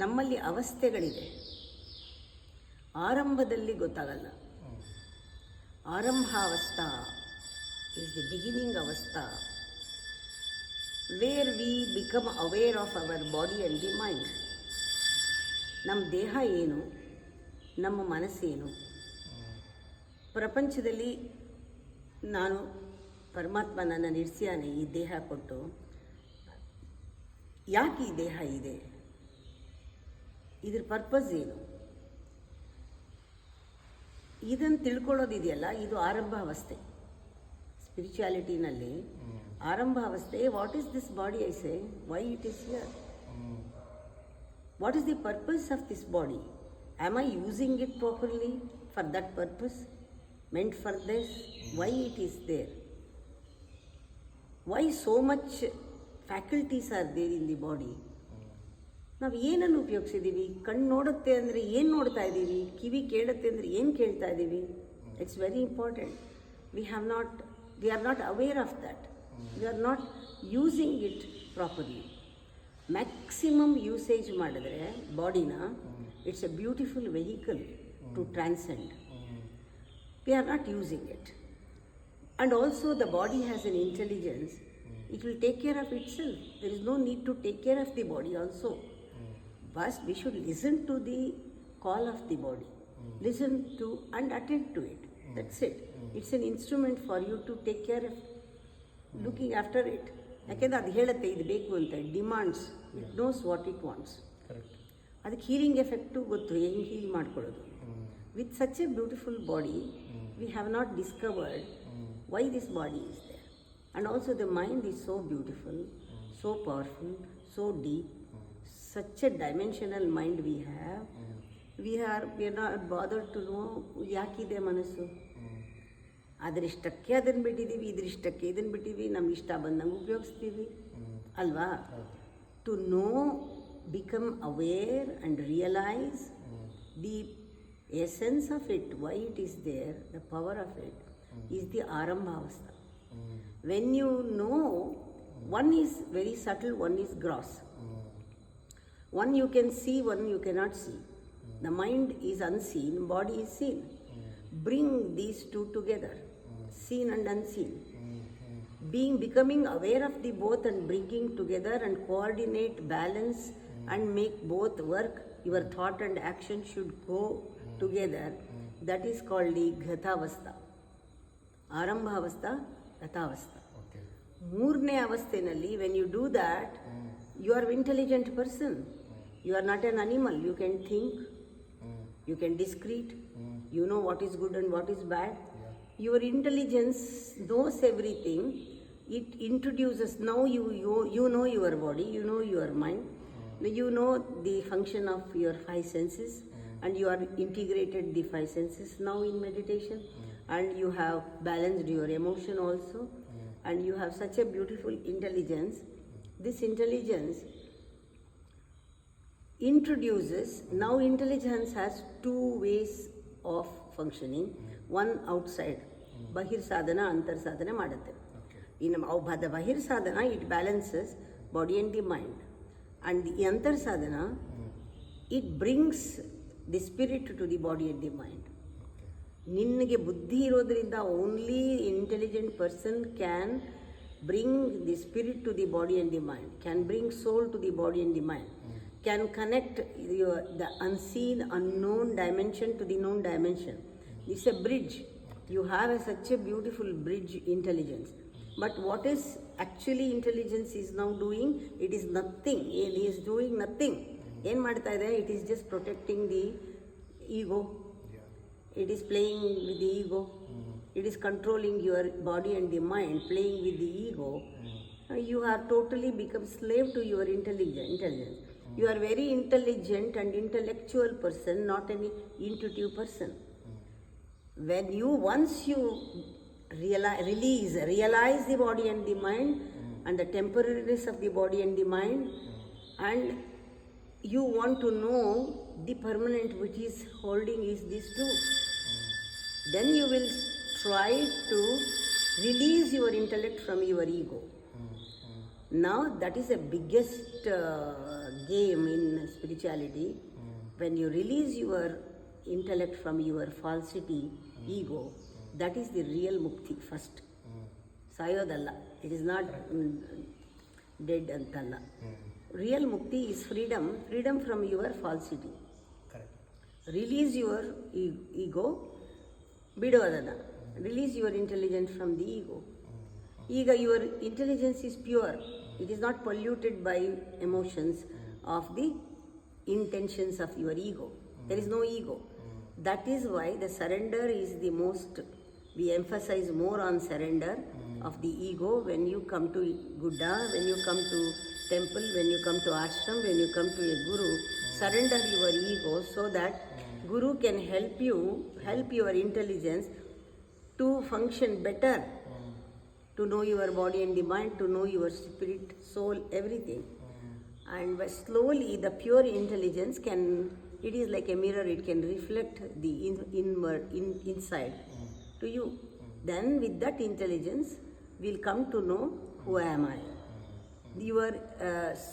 ನಮ್ಮಲ್ಲಿ ಅವಸ್ಥೆಗಳಿದೆ. ಆರಂಭದಲ್ಲಿ ಗೊತ್ತಾಗಲ್ಲ. ಆರಂಭಾವಸ್ಥಾ is the beginning ಅವಸ್ಥಾ, where we become aware of our body and the mind. ನಮ್ಮ ದೇಹ ಏನು, ನಮ್ಮ ಮನಸ್ಸೇನು. ಪ್ರಪಂಚದಲ್ಲಿ ನಾನು ಪರಮಾತ್ಮ ನನ್ನ ನಿರ್ಸ್ಯಾನೆ ಈ ದೇಹ ಕೊಟ್ಟು. ಯಾಕೆ ಈ ದೇಹ ಇದೆ, ಇದ್ರ ಪರ್ಪಸ್ ಏನು, ಇದನ್ನು ತಿಳ್ಕೊಳ್ಳೋದಿದೆಯಲ್ಲ, ಇದು ಆರಂಭ ಅವಸ್ಥೆ. ಸ್ಪಿರಿಚುಯಾಲಿಟಿನಲ್ಲಿ ಆರಂಭ ಅವಸ್ಥೆ. What is this body, I say, why it is here, what is the purpose of this body, am I using it properly for that purpose, meant for this, why it is there, why so much faculties are there in the body. ನಾವು ಏನನ್ನು ಉಪಯೋಗಿಸಿದ್ದೀವಿ? ಕಣ್ಣು ನೋಡುತ್ತೆ ಅಂದರೆ ಏನು ನೋಡ್ತಾ ಇದ್ದೀವಿ, ಕಿವಿ ಕೇಳುತ್ತೆ ಅಂದರೆ ಏನು ಕೇಳ್ತಾ ಇದ್ದೀವಿ. It's very important. We are not aware of that. We are not using it properly. Maximum usage ಮಾಡಿದ್ರೆ ಬಾಡಿನ, it's a beautiful vehicle to transcend. We are not using it. And also the body has an intelligence. It will take care of itself. There is no need to take care of the body also. But we should listen to the call of the body. Listen to and attend to it. That's it. It's an instrument for you to take care of, looking after it. ಯಾಕೆಂದರೆ ಅದು ಹೇಳುತ್ತೆ ಇದು ಬೇಕು ಅಂತ. Demands, it knows what it wants. ಅದಕ್ಕೆ healing effect ಗೊತ್ತು, ಹೆಂಗೆ heal ಮಾಡ್ಕೊಳ್ಳೋದು. With such A beautiful body we have not discovered why this body is there. And also the mind is so beautiful, so powerful, so deep, such a dimensional mind we have. We are not bothered to know ಯಾಕಿದೆ ಮನಸ್ಸು. ಅದರಿಷ್ಟಕ್ಕೆ ಅದನ್ನು ಬಿಟ್ಟಿದ್ದೀವಿ, ಇದರಿಷ್ಟಕ್ಕೆ ಇದನ್ನು ಬಿಟ್ಟಿದ್ದೀವಿ, ನಮ್ಗೆ ಇಷ್ಟ ಬಂದಂಗೆ ಉಪಯೋಗಿಸ್ತೀವಿ ಅಲ್ವಾ. To know, become aware and realise the essence of it, why it is there, the power of it, is the arambhavastha. When you know, one is very subtle, one is gross. One you can see, one you cannot see. The mind is unseen, body is seen. Bring these two together, seen and unseen. Becoming aware of the both and bringing together and coordinate, balance and make both work. Your thought and action should go together. That is called the ghatavastha. ಆರಂಭಾವಸ್ಥಾ, ಘತಾವಸ್ಥಾ. ಮೂರನೇ ಅವಸ್ಥೆಯಲ್ಲಿ when you do that, you are intelligent person. You are not an animal. You can think, you can discreet, you know what is good and what is bad. Your intelligence knows everything. It introduces, now you know your body, you know your mind, you know the function of your five senses. And you are integrated the five senses now in meditation, and you have balanced your emotion also, and you have such a beautiful intelligence. This intelligence introduces, now intelligence has two ways of functioning. One outside, bahir sadhana, antar sadhana ಮಾಡುತ್ತೆ. In the bahir sadhana, it balances body and the mind, and the antar sadhana, it brings the spirit to the body and the mind. ನಿನಗೆ ಬುದ್ಧಿ ಇರೋದ್ರಿಂದ only intelligent person can bring the spirit to the body and the mind, can bring soul to the body and the mind, can connect the unseen, unknown dimension to the known dimension. It's a bridge. You have such a beautiful bridge intelligence. But what is actually intelligence is now doing? It is nothing. It is doing nothing. ಏನು ಮಾಡ್ತಾ ಇದೆ? It is just protecting the ego. It is playing with the ego. It is controlling your body and the mind, playing with the ego. You are totally become slave to your intelligence. You are very intelligent and intellectual person, not any intuitive person. When you once you realize the body and the mind and the temporariness of the body and the mind, and you want to know the permanent which is holding is this too, then you will try to release your intellect from your ego. Now that is the biggest game in spirituality. When you release your intellect from your falsity, ego, that is the real mukti first. ಸಾಯೋದಲ್ಲ, it is not dead ಅಂತಲ್ಲ. Real mukti is freedom from your falsity. Release your ego, ಬಿಡು ಅದನ್ನು. Release your intelligence from the ego. ಈಗ your intelligence is pure, it is not polluted by emotions of the intentions of your ego. There is no ego. That is why the surrender is the most, we emphasize more on surrender of the ego when you come to Buddha, when you come to temple, when you come to ashram, when you come to a guru. Surrender your ego so that guru can help you, help your intelligence to function better, to know your body and the mind, to know your spirit, soul, everything. And slowly the pure intelligence can, it is like a mirror, it can reflect the inside to you. Then with that intelligence we'll come to know who am I. Your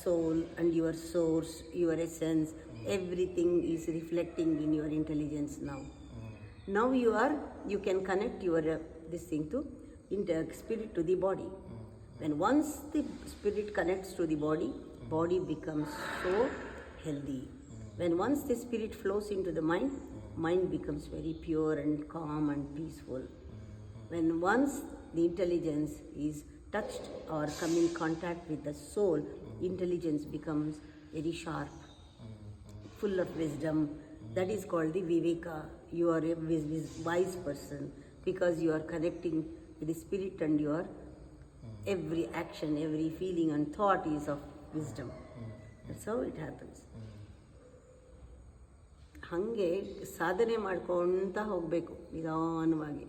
soul and your source, your essence, everything is reflecting in your intelligence now. Now you can connect your this thing to spirit to the body. When once the spirit connects to the body becomes so healthy. When once the spirit flows into the mind becomes very pure and calm and peaceful. When once the intelligence is touched or come in contact with the soul, intelligence becomes very sharp, full of wisdom. That is called the viveka. You are a wise person because you are connecting with the spirit, and your every action, every feeling and thought is of wisdom. That's how it happens. ಹಾಗೆ ಸಾಧನೆ ಮಾಡ್ಕೊಳ್ತಾ ಹೋಗಬೇಕು ನಿಧಾನವಾಗಿ.